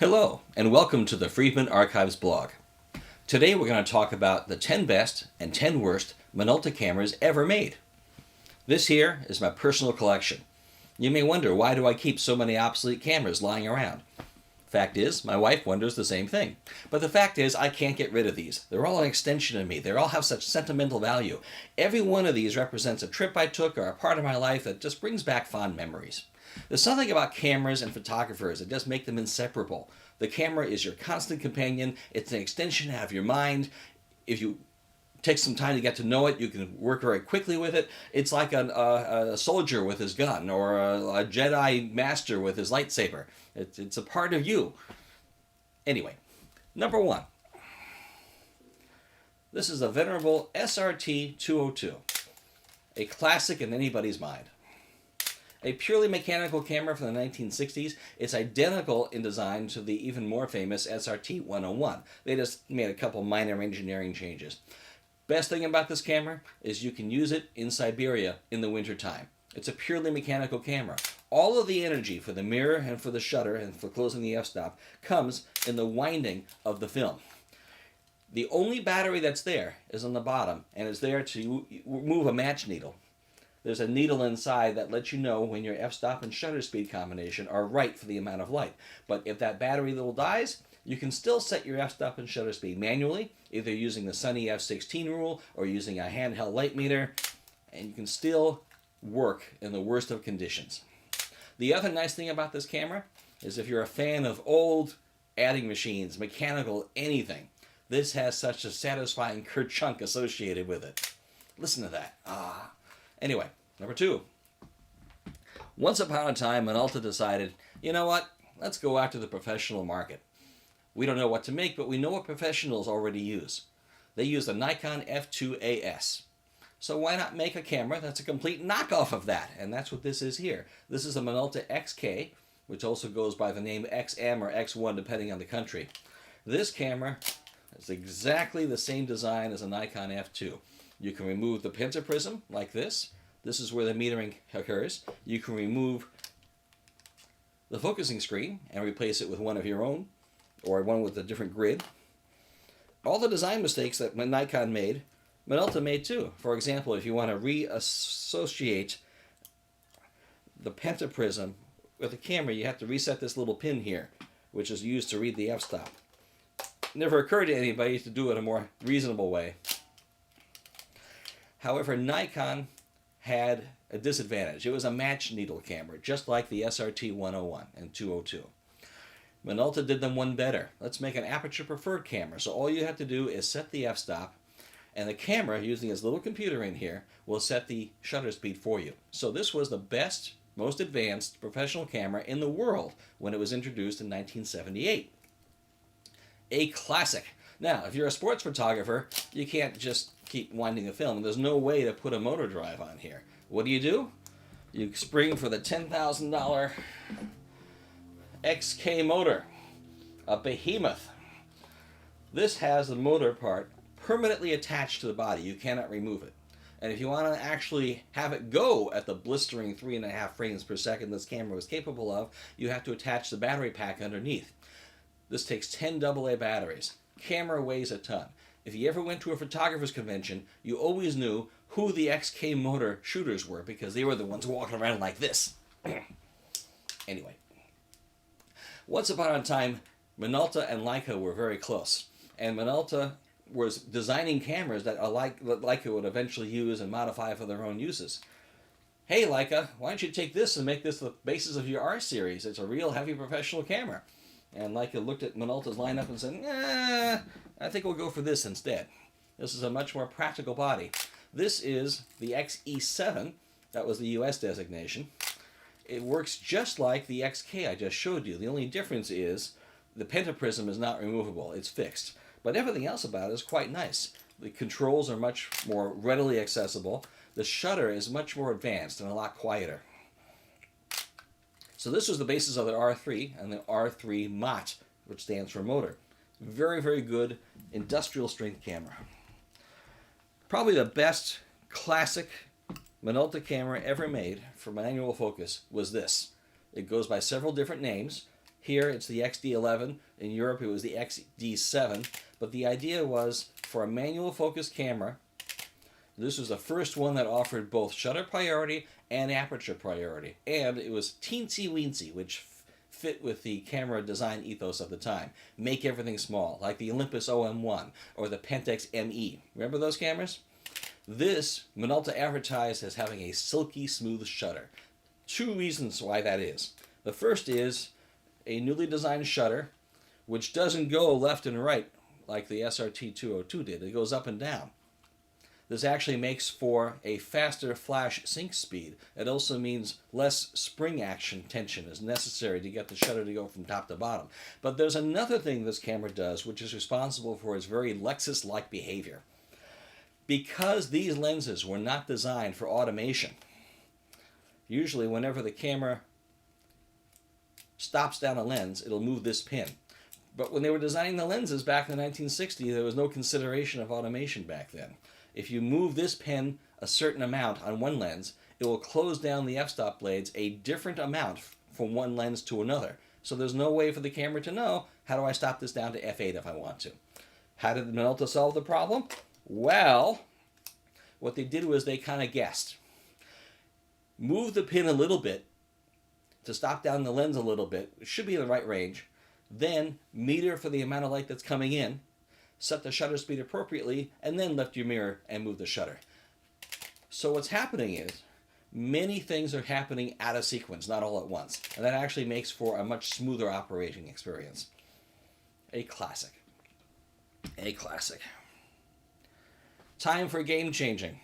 Hello, and welcome to the Friedman Archives blog. Today we're going to talk about the 10 best and 10 worst Minolta cameras ever made. This here is my personal collection. You may wonder, why do I keep so many obsolete cameras lying around? Fact is, my wife wonders the same thing. But the fact is, I can't get rid of these. They're all an extension of me. They all have such sentimental value. Every one of these represents a trip I took or a part of my life that just brings back fond memories. There's something about cameras and photographers that just make them inseparable. The camera is your constant companion. It's an extension of your mind. If you take some time to get to know it, you can work very quickly with it. It's like a soldier with his gun, or a Jedi master with his lightsaber. It's a part of you. Anyway, number one. This is a venerable SRT 202, a classic in anybody's mind. A purely mechanical camera from the 1960s, it's identical in design to the even more famous SRT 101. They just made a couple minor engineering changes. Best thing about this camera is you can use it in Siberia in the wintertime. It's a purely mechanical camera. All of the energy for the mirror and for the shutter and for closing the f-stop comes in the winding of the film. The only battery that's there is on the bottom, and it's there to move a match needle. There's a needle inside that lets you know when your f-stop and shutter speed combination are right for the amount of light. But if that battery level dies, you can still set your f-stop and shutter speed manually, either using the Sunny F16 rule or using a handheld light meter, and you can still work in the worst of conditions. The other nice thing about this camera is if you're a fan of old adding machines, mechanical, anything, this has such a satisfying kerchunk associated with it. Listen to that. Anyway, number two. Once upon a time, Minolta decided, you know what? Let's go after the professional market. We don't know what to make, but we know what professionals already use. They use the Nikon F2AS. So why not make a camera that's a complete knockoff of that? And that's what this is here. This is a Minolta XK, which also goes by the name XM or X1 depending on the country. This camera is exactly the same design as a Nikon F2. You can remove the pentaprism like this. This is where the metering occurs. You can remove the focusing screen and replace it with one of your own, or one with a different grid. All the design mistakes that Nikon made, Minolta made too. For example, if you want to reassociate the pentaprism with the camera, you have to reset this little pin here, which is used to read the f-stop. It never occurred to anybody to do it a more reasonable way. However, Nikon had a disadvantage. It was a match needle camera, just like the SRT 101 and 202. Minolta did them one better. Let's make an aperture preferred camera. So all you have to do is set the f-stop, and the camera, using its little computer in here, will set the shutter speed for you. So this was the best, most advanced professional camera in the world when it was introduced in 1978. A classic. Now, if you're a sports photographer, you can't just keep winding the film. There's no way to put a motor drive on here. What do? You spring for the $10,000 XK motor, a behemoth. This has the motor part permanently attached to the body. You cannot remove it. And if you want to actually have it go at the blistering 3.5 frames per second this camera was capable of, you have to attach the battery pack underneath. This takes 10 AA batteries. Camera weighs a ton. If you ever went to a photographer's convention, you always knew who the XK motor shooters were because they were the ones walking around like this. Anyway, once upon a time, Minolta and Leica were very close. And Minolta was designing cameras that Leica would eventually use and modify for their own uses. Hey Leica, why don't you take this and make this the basis of your R series? It's a real heavy professional camera. And Leica looked at Minolta's lineup and said, I think we'll go for this instead. This is a much more practical body. This is the XE7. That was the US designation. It works just like the XK I just showed you. The only difference is the pentaprism is not removable. It's fixed. But everything else about it is quite nice. The controls are much more readily accessible. The shutter is much more advanced and a lot quieter. So this was the basis of the R3 and the R3 Mott, which stands for motor. Very, very good industrial strength camera. Probably the best classic Minolta camera ever made for manual focus was this. It goes by several different names. Here it's the XD11. In Europe it was the XD7. But the idea was for a manual focus camera, this was the first one that offered both shutter priority and aperture priority. And it was teensy weensy, which fit with the camera design ethos of the time. Make everything small, like the Olympus OM1 or the Pentax ME. Remember those cameras? This Minolta advertised as having a silky smooth shutter. Two reasons why that is. The first is a newly designed shutter, which doesn't go left and right like the SRT-202 did. It goes up and down. This actually makes for a faster flash sync speed. It also means less spring action tension is necessary to get the shutter to go from top to bottom. But there's another thing this camera does which is responsible for its very Lexus-like behavior. Because these lenses were not designed for automation, usually whenever the camera stops down a lens, it'll move this pin. But when they were designing the lenses back in the 1960s, there was no consideration of automation back then. If you move this pin a certain amount on one lens, it will close down the f-stop blades a different amount from one lens to another. So there's no way for the camera to know, how do I stop this down to f8 if I want to? How did Minolta solve the problem? Well, what they did was they kind of guessed. Move the pin a little bit to stop down the lens a little bit. It should be in the right range. Then meter for the amount of light that's coming in. Set the shutter speed appropriately, and then lift your mirror and move the shutter. So what's happening is, many things are happening out of sequence, not all at once. And that actually makes for a much smoother operating experience. A classic. A classic. Time for game changing.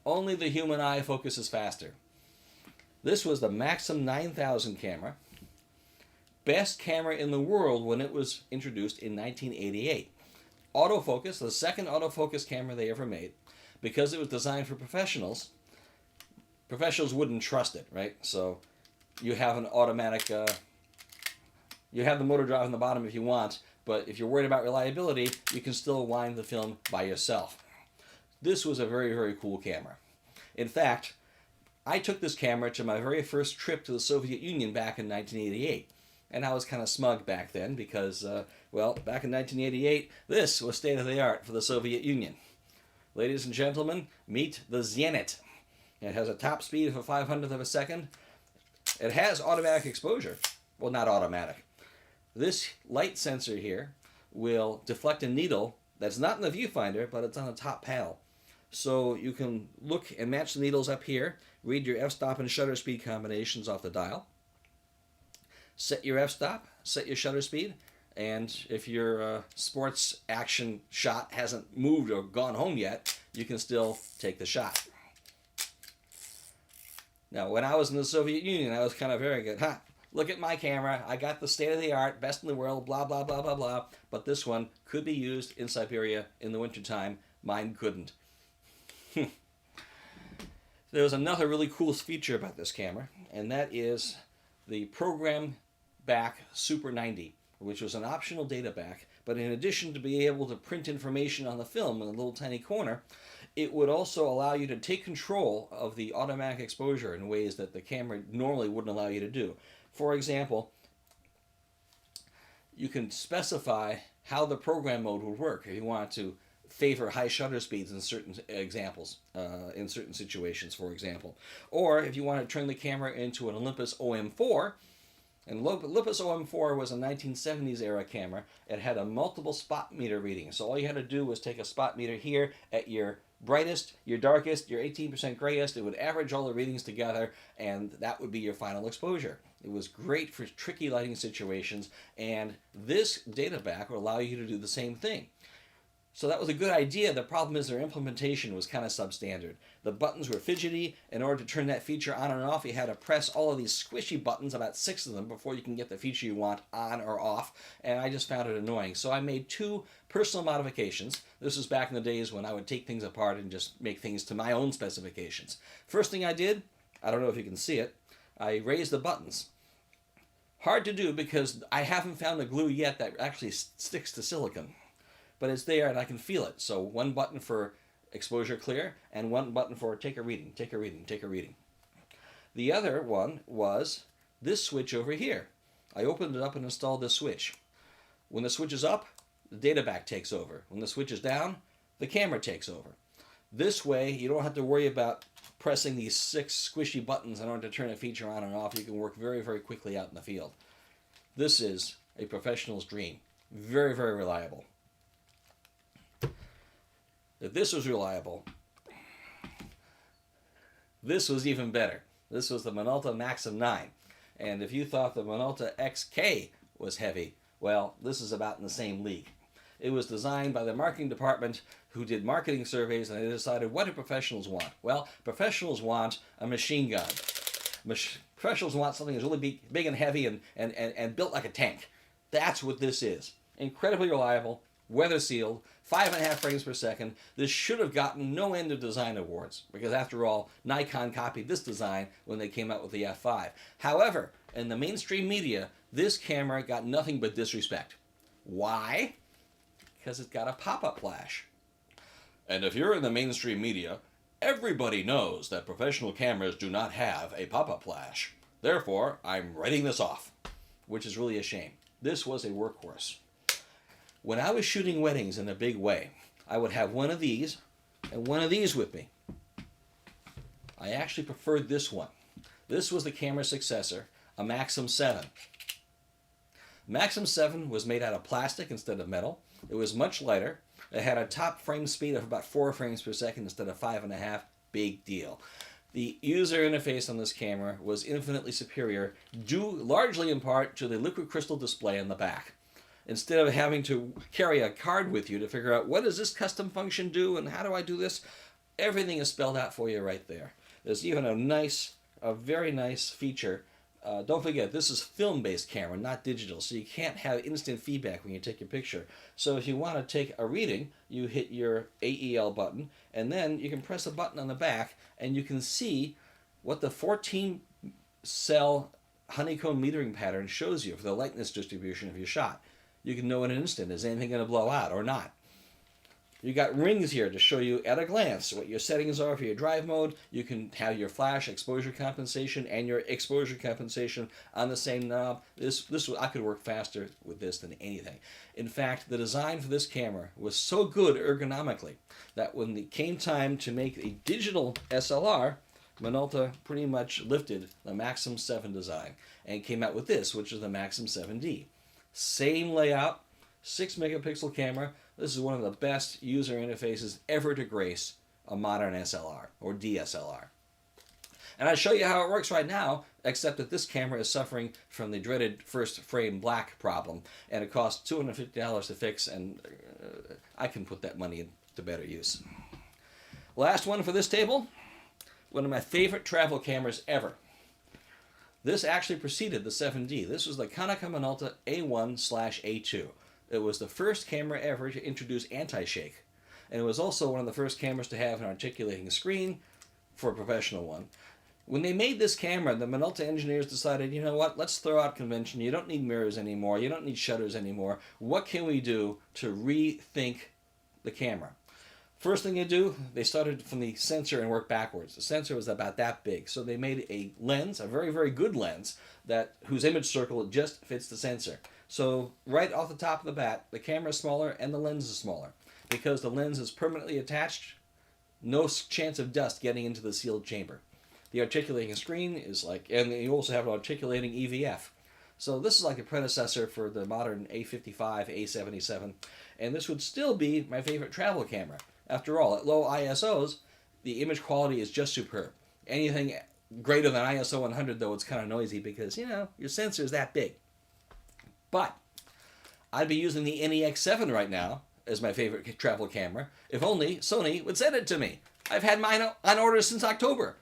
Only the human eye focuses faster. This was the Maxxum 9000 camera. Best camera in the world when it was introduced in 1988. Autofocus, the second autofocus camera they ever made. Because it was designed for professionals, professionals wouldn't trust it, right? So you have an automatic, you have the motor drive on the bottom if you want, but if you're worried about reliability, you can still wind the film by yourself. This was a very, very cool camera. In fact, I took this camera to my very first trip to the Soviet Union back in 1988. And I was kind of smug back then because, well, back in 1988, this was state-of-the-art for the Soviet Union. Ladies and gentlemen, meet the Zenit. It has a top speed of a 500th of a second. It has automatic exposure. Well, not automatic. This light sensor here will deflect a needle that's not in the viewfinder, but it's on the top panel. So you can look and match the needles up here, read your f-stop and shutter speed combinations off the dial. Set your f-stop, set your shutter speed, and if your sports action shot hasn't moved or gone home yet, you can still take the shot. Now, when I was in the Soviet Union, I was kind of very good. Look at my camera. I got the state-of-the-art, best in the world, blah, blah, blah, blah, blah. But this one could be used in Siberia in the wintertime. Mine couldn't. There was another really cool feature about this camera, and that is the program back Super 90, which was an optional data back, but in addition to being able to print information on the film in a little tiny corner, it would also allow you to take control of the automatic exposure in ways that the camera normally wouldn't allow you to do. For example, you can specify how the program mode would work if you wanted to favor high shutter speeds in certain examples, in certain situations, for example. Or if you want to turn the camera into an Olympus OM4, and Olympus OM4 was a 1970s era camera. It had a multiple spot meter reading. So all you had to do was take a spot meter here at your brightest, your darkest, your 18% grayest. It would average all the readings together, and that would be your final exposure. It was great for tricky lighting situations, and this data back would allow you to do the same thing. So that was a good idea. The problem is their implementation was kind of substandard. The buttons were fidgety. In order to turn that feature on and off, you had to press all of these squishy buttons, about 6 of them, before you can get the feature you want on or off. And I just found it annoying. So I made 2 personal modifications. This was back in the days when I would take things apart and just make things to my own specifications. First thing I did, I don't know if you can see it, I raised the buttons. Hard to do because I haven't found a glue yet that actually sticks to silicone. But it's there and I can feel it. So one button for exposure clear and one button for take a reading, take a reading, take a reading. The other one was this switch over here. I opened it up and installed this switch. When the switch is up, the data back takes over. When the switch is down, the camera takes over. This way, you don't have to worry about pressing these 6 squishy buttons in order to turn a feature on and off. You can work very, very quickly out in the field. This is a professional's dream. Very, very reliable. If this was reliable, this was even better. This was the Minolta Maxxum 9. And if you thought the Minolta XK was heavy, well, this is about in the same league. It was designed by the marketing department who did marketing surveys, and they decided, what do professionals want? Well, professionals want a machine gun. Professionals want something that's really big and heavy and built like a tank. That's what this is. Incredibly reliable, weather sealed, 5.5 frames per second. This should have gotten no end of design awards, because after all, Nikon copied this design when they came out with the F5. However, in the mainstream media, this camera got nothing but disrespect. Why? Because it's got a pop-up flash. And if you're in the mainstream media, everybody knows that professional cameras do not have a pop-up flash. Therefore, I'm writing this off, which is really a shame. This was a workhorse. When I was shooting weddings in a big way, I would have one of these and one of these with me. I actually preferred this one. This was the camera successor, a Maxxum 7. Maxxum 7 was made out of plastic instead of metal. It was much lighter. It had a top frame speed of about 4 frames per second instead of 5.5. Big deal. The user interface on this camera was infinitely superior, due largely in part to the liquid crystal display on the back. Instead of having to carry a card with you to figure out what does this custom function do and how do I do this, everything is spelled out for you right there. There's even a very nice feature. Don't forget, this is film-based camera, not digital, so you can't have instant feedback when you take your picture. So if you want to take a reading, you hit your AEL button, and then you can press a button on the back, and you can see what the 14-cell honeycomb metering pattern shows you for the lightness distribution of your shot. You can know in an instant, is anything going to blow out or not? You got rings here to show you at a glance what your settings are for your drive mode. You can have your flash exposure compensation and your exposure compensation on the same knob. I could work faster with this than anything. In fact, the design for this camera was so good ergonomically that when it came time to make a digital SLR, Minolta pretty much lifted the Maxxum 7 design and came out with this, which is the Maxxum 7D. Same layout, 6 megapixel camera. This is one of the best user interfaces ever to grace a modern SLR or DSLR. And I'll show you how it works right now, except that this camera is suffering from the dreaded first frame black problem, and it costs $250 to fix, and I can put that money into better use. Last one for this table, one of my favorite travel cameras ever. This actually preceded the 7D. This was the Konica Minolta A1/A2. It was the first camera ever to introduce anti-shake. And it was also one of the first cameras to have an articulating screen for a professional one. When they made this camera, the Minolta engineers decided, you know what, let's throw out convention. You don't need mirrors anymore. You don't need shutters anymore. What can we do to rethink the camera? First thing they do, they started from the sensor and worked backwards. The sensor was about that big. So they made a lens, a very, very good lens, whose image circle just fits the sensor. So right off the top of the bat, the camera is smaller and the lens is smaller. Because the lens is permanently attached, no chance of dust getting into the sealed chamber. The articulating screen is and you also have an articulating EVF. So this is like a predecessor for the modern A55, A77, and this would still be my favorite travel camera. After all, at low ISOs, the image quality is just superb. Anything greater than ISO 100, though, it's kind of noisy because, your sensor is that big. But I'd be using the NEX7 right now as my favorite travel camera, if only Sony would send it to me. I've had mine on order since October.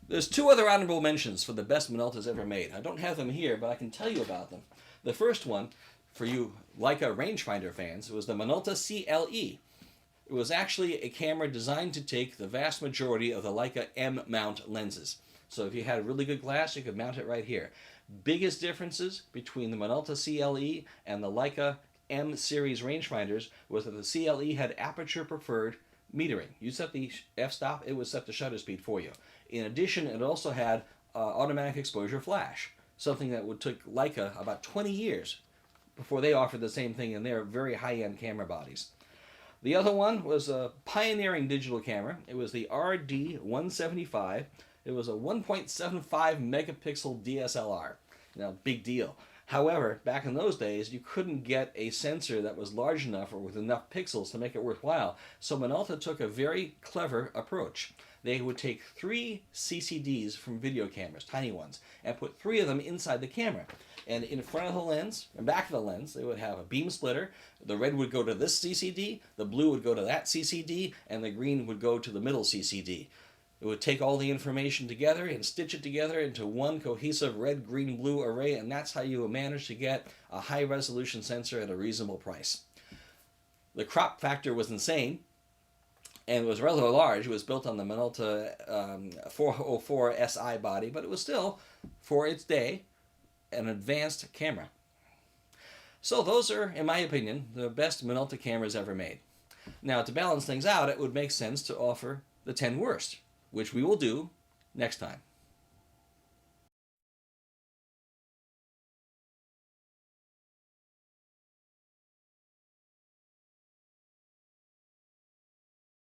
There's 2 other honorable mentions for the best Minoltas ever made. I don't have them here, but I can tell you about them. The first one, for you Leica rangefinder fans, was the Minolta CLE. It was actually a camera designed to take the vast majority of the Leica M mount lenses. So if you had a really good glass, you could mount it right here. Biggest differences between the Minolta CLE and the Leica M series rangefinders was that the CLE had aperture preferred metering. You set the f-stop, it would set the shutter speed for you. In addition, it also had automatic exposure flash, something that would take Leica about 20 years before they offered the same thing in their very high-end camera bodies. The other one was a pioneering digital camera. It was the RD175. It was a 1.75 megapixel DSLR. Now, big deal. However, back in those days, you couldn't get a sensor that was large enough or with enough pixels to make it worthwhile. So Minolta took a very clever approach. They would take 3 CCDs from video cameras, tiny ones, and put 3 of them inside the camera. And in front of the lens and back of the lens, they would have a beam splitter. The red would go to this CCD, the blue would go to that CCD, and the green would go to the middle CCD. It would take all the information together and stitch it together into one cohesive red, green, blue array, and that's how you manage to get a high-resolution sensor at a reasonable price. The crop factor was insane, and it was rather large. It was built on the Minolta 404 SI body, but it was still, for its day, an advanced camera. So those are, in my opinion, the best Minolta cameras ever made. Now, to balance things out, it would make sense to offer the 10 worst, which we will do next time.